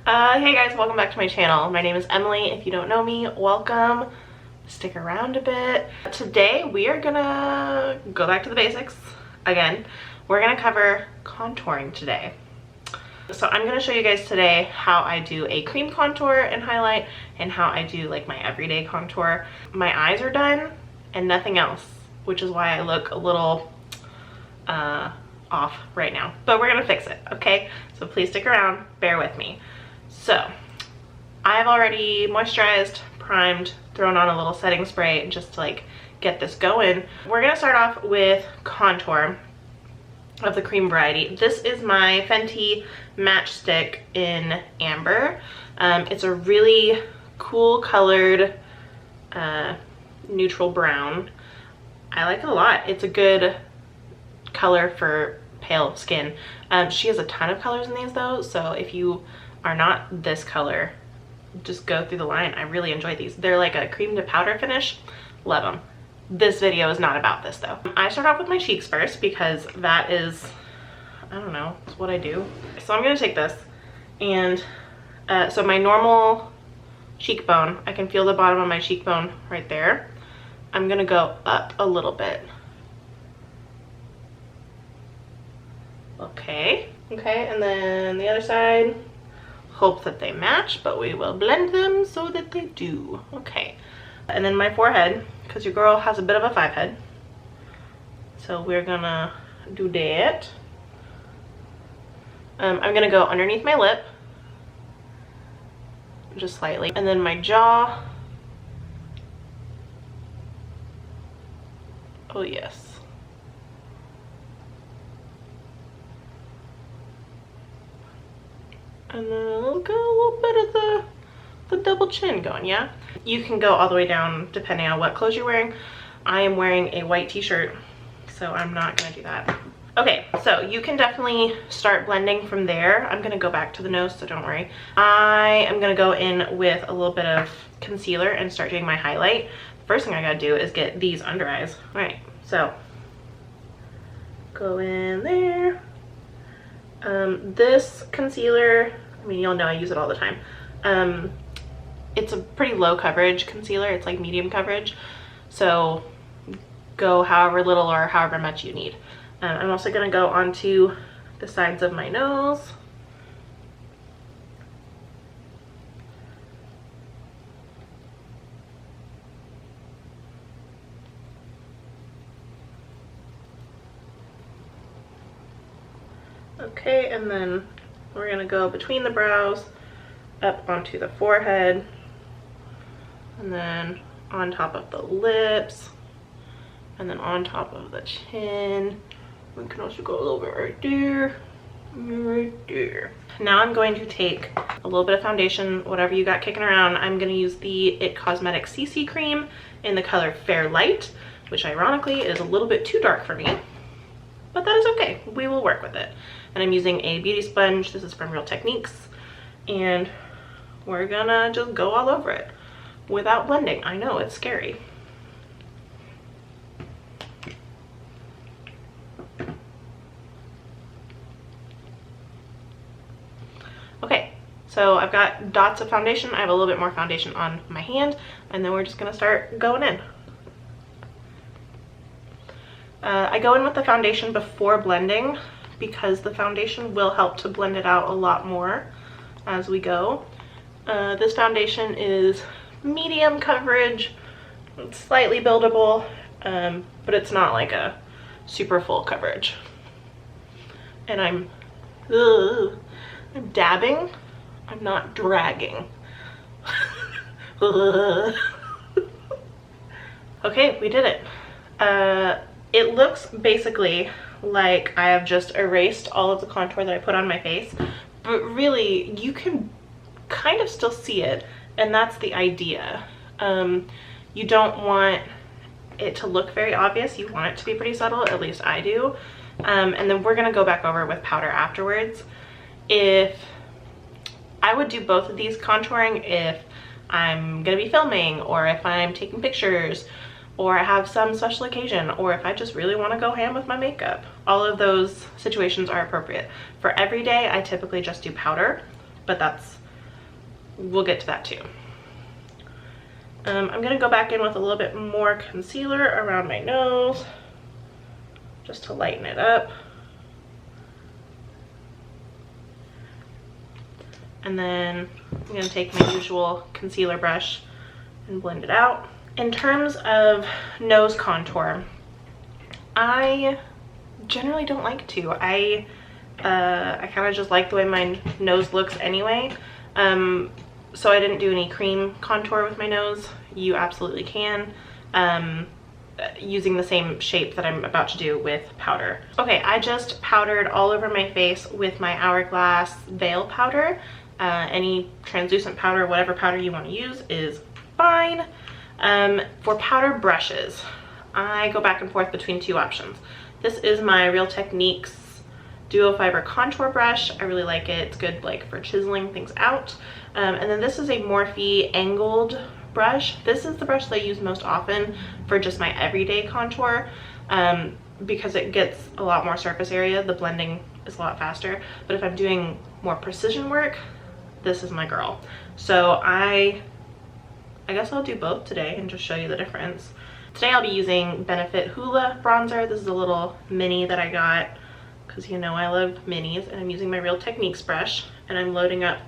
Hey guys, welcome back to my channel. My name is Emily. If you don't know me, welcome. Stick around a bit. Today we are gonna go back to the basics again. We're gonna cover contouring today. So I'm gonna show you guys today how I do a cream contour and highlight and how I do like my everyday contour. My eyes are done and nothing else, which is why I look a little off right now, but we're gonna fix it, okay? So please stick around, bear with me. So I've already moisturized, primed, thrown on a little setting spray just to like get this going. We're gonna start off with contour of the cream variety. This is my Fenty Matchstick in Amber. It's a really cool colored neutral brown. I like it a lot. It's a good color for pale skin. She has a ton of colors in these though, so if you are not this color, just go through the line. I really enjoy these. They're like a cream to powder finish. Love them. This video is not about this though. I start off with my cheeks first because that is, I don't know, it's what I do. So I'm gonna take this and so my normal cheekbone, I can feel the bottom of my cheekbone right there. I'm gonna go up a little bit. Okay, and then the other side, hope that they match, but we will blend them so that they do. Okay, and then my forehead, because your girl has a bit of a 5 head, so we're gonna do that. I'm gonna go underneath my lip, just slightly, and then my jaw. Oh yes. And then I'll go a little bit of the double chin going, yeah? You can go all the way down depending on what clothes you're wearing. I am wearing a white t-shirt, so I'm not gonna do that. Okay, so you can definitely start blending from there. I'm gonna go back to the nose, so don't worry. I am gonna go in with a little bit of concealer and start doing my highlight. First thing I gotta do is get these under eyes. All right, so go in there. This concealer, I mean, you'll know I use it all the time. It's a pretty low coverage concealer. It's like medium coverage. So go however little or however much you need. I'm also gonna go onto the sides of my nose. Okay, and then we're gonna go between the brows, up onto the forehead, and then on top of the lips, and then on top of the chin. We can also go a little bit right there, right there. Now I'm going to take a little bit of foundation, whatever you got kicking around. I'm gonna use the It Cosmetics CC cream in the color Fair Light, which ironically is a little bit too dark for me, but that is okay. We will work with it. And I'm using a beauty sponge. This is from Real Techniques. And we're gonna just go all over it without blending. I know, it's scary. Okay, so I've got dots of foundation. I have a little bit more foundation on my hand, and then we're just gonna start going in. I go in with the foundation before blending because the foundation will help to blend it out a lot more as we go. This foundation is medium coverage, it's slightly buildable, but it's not like a super full coverage. And I'm dabbing, I'm not dragging. Okay, we did it. It looks basically like I have just erased all of the contour that I put on my face, but really you can kind of still see it, and that's the idea. You don't want it to look very obvious. You want it to be pretty subtle, at least I do. And then we're gonna go back over with powder afterwards. If I would do both of these contouring if I'm gonna be filming, or if I'm taking pictures, or I have some special occasion, or if I just really want to go ham with my makeup. All of those situations are appropriate. For every day, I typically just do powder, but that's we'll get to that too. I'm gonna go back in with a little bit more concealer around my nose, just to lighten it up. And then I'm gonna take my usual concealer brush and blend it out. In terms of nose contour, I generally don't like to. I kind of just like the way my nose looks anyway. So I didn't do any cream contour with my nose. You absolutely can, using the same shape that I'm about to do with powder. Okay, I just powdered all over my face with my Hourglass Veil powder. Any translucent powder, whatever powder you want to use is fine. For powder brushes, I go back and forth between two options. This is my Real Techniques Duo Fiber Contour Brush. I really like it. It's good like for chiseling things out. And then this is a Morphe angled brush. This is the brush that I use most often for just my everyday contour, because it gets a lot more surface area. The blending is a lot faster. But if I'm doing more precision work, this is my girl. So I guess I'll do both today and just show you the difference. Today I'll be using Benefit Hoola bronzer. This is a little mini that I got because you know I love minis, and I'm using my Real Techniques brush, and I'm loading up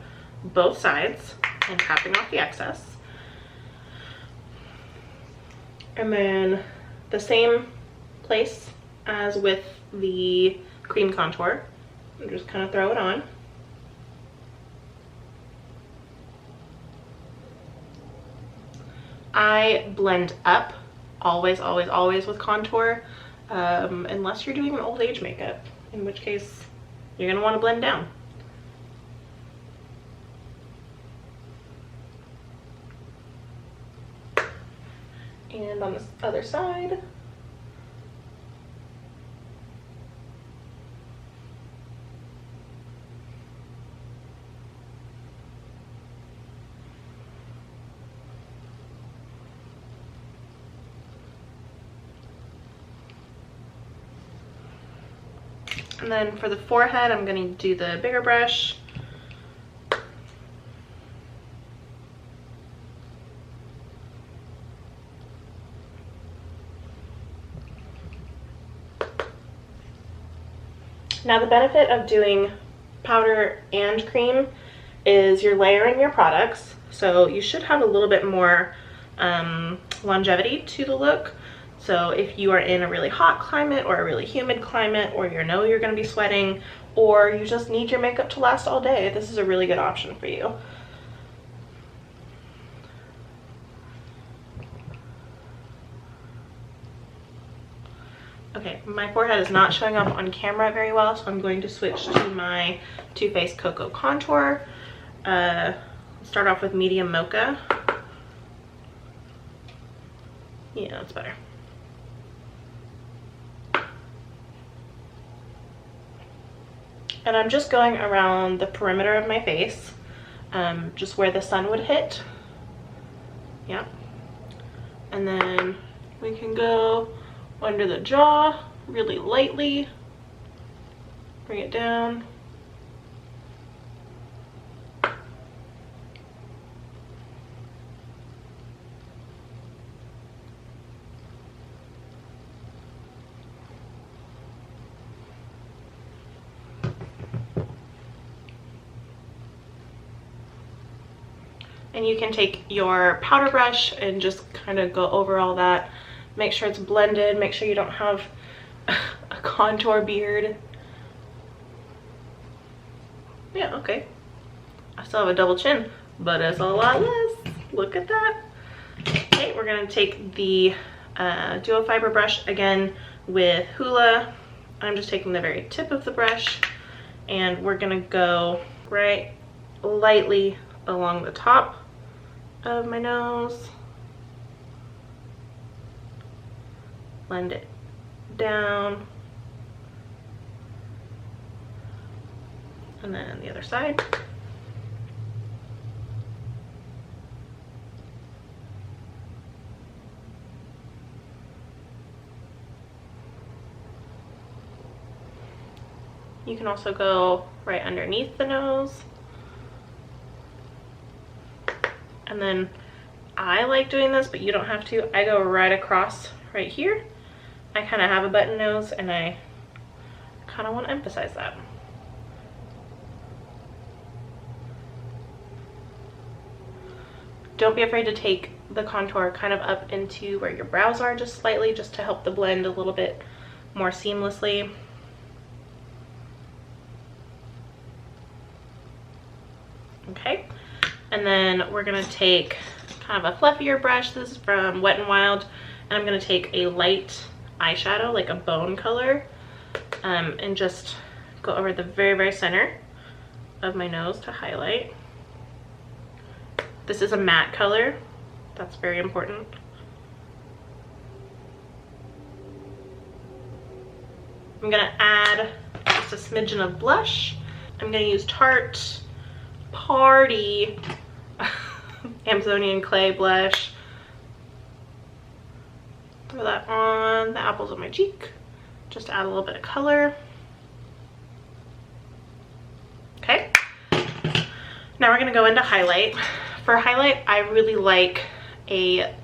both sides and tapping off the excess. And then the same place as with the cream contour, and just kind of throw it on. I blend up always, always, always with contour, unless you're doing an old age makeup, in which case you're gonna want to blend down. And on this other side, and then for the forehead, I'm going to do the bigger brush. Now the benefit of doing powder and cream is you're layering your products, so you should have a little bit more longevity to the look. So if you are in a really hot climate or a really humid climate, or you know you're going to be sweating, or you just need your makeup to last all day, this is a really good option for you. Okay, my forehead is not showing up on camera very well, so I'm going to switch to my Too Faced Cocoa Contour. Start off with medium mocha. Yeah, that's better. And I'm just going around the perimeter of my face, just where the sun would hit. Yeah. And then we can go under the jaw really lightly, bring it down. And you can take your powder brush and just kind of go over all that. Make sure it's blended. Make sure you don't have a contour beard. Yeah, okay. I still have a double chin, but it's a lot less. Look at that. Okay, we're gonna take the duo fiber brush again with Hoola. I'm just taking the very tip of the brush, and we're gonna go right lightly along the top of my nose. Blend it down. And then the other side. You can also go right underneath the nose. And then I like doing this, but you don't have to. I go right across right here. I kind of have a button nose and I kind of want to emphasize that. Don't be afraid to take the contour kind of up into where your brows are just slightly, just to help the blend a little bit more seamlessly. Okay, and then we're gonna take kind of a fluffier brush. This is from Wet n Wild, and I'm gonna take a light eyeshadow, like a bone color, and just go over the very center of my nose to highlight. This is a matte color, that's very important. I'm gonna add just a smidgen of blush. I'm gonna use Tarte Party Amazonian Clay blush. Throw that on the apples of my cheek, just to add a little bit of color. Okay, now we're gonna go into highlight. For highlight, I really like a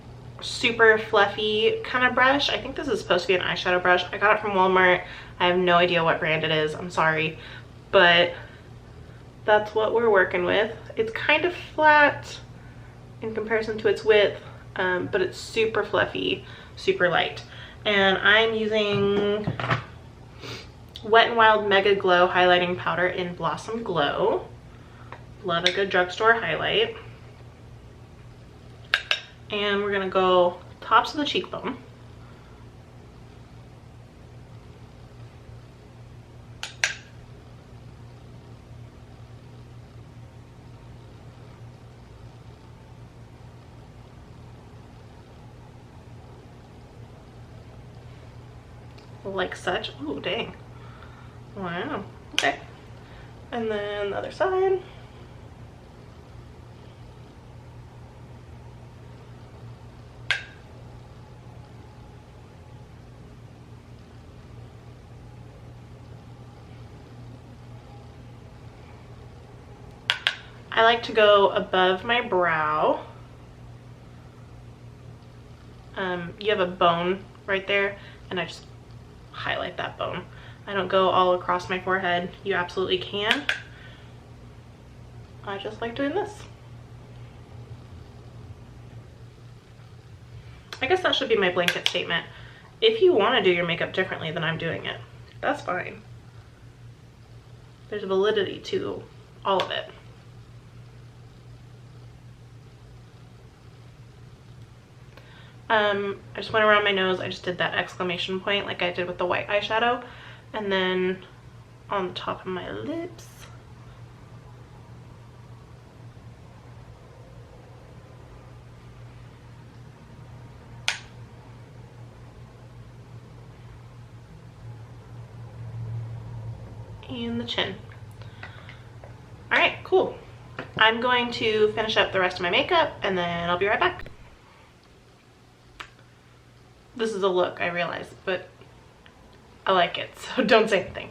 super fluffy kind of brush. I think this is supposed to be an eyeshadow brush. I got it from Walmart. I have no idea what brand it is, I'm sorry, but that's what we're working with. It's kind of flat in comparison to its width, but it's super fluffy, super light. And I'm using Wet n Wild Mega Glow highlighting powder in Blossom Glow. Love a good drugstore highlight. And we're gonna go tops of the cheekbone. Like such. Oh, dang. Wow. Okay. And then the other side. I like to go above my brow. You have a bone right there, and I just highlight that bone. I don't go all across my forehead. You absolutely can. I just like doing this. I guess that should be my blanket statement. If you want to do your makeup differently than I'm doing it, that's fine. There's validity to all of it. I just went around my nose. I just did that exclamation point like I did with the white eyeshadow. And then on the top of my lips. And the chin. All right, cool. I'm going to finish up the rest of my makeup and then I'll be right back. This is a look, I realize, but I like it, so don't say anything.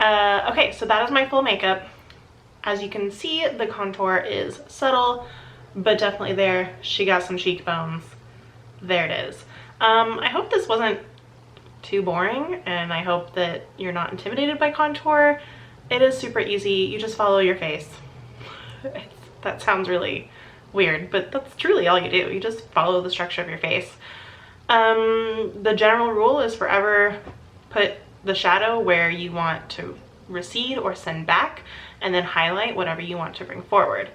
Okay, so that is my full makeup. As you can see, the contour is subtle, but definitely there. She got some cheekbones. There it is. I hope this wasn't too boring, and I hope that you're not intimidated by contour. It is super easy. You just follow your face. That sounds really weird, but that's truly all you do. You just follow the structure of your face. The general rule is forever put the shadow where you want to recede or send back, and then highlight whatever you want to bring forward.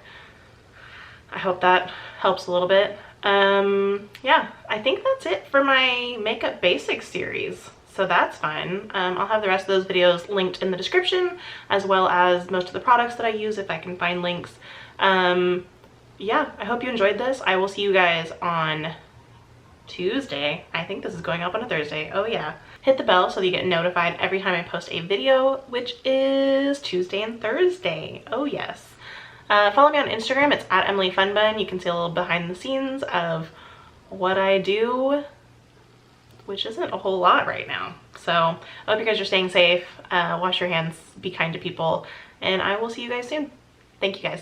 I hope that helps a little bit. Yeah, I think that's it for my makeup basics series. So that's fun. I'll have the rest of those videos linked in the description, as well as most of the products that I use if I can find links. Yeah, I hope you enjoyed this. I will see you guys on Tuesday. I think this is going up on a Thursday. Oh yeah. Hit the bell so that you get notified every time I post a video, which is Tuesday and Thursday. Oh yes. Follow me on Instagram. It's at @EmilyFunBun. You can see a little behind the scenes of what I do, which isn't a whole lot right now. So I hope you guys are staying safe. Wash your hands, be kind to people, and I will see you guys soon. Thank you guys.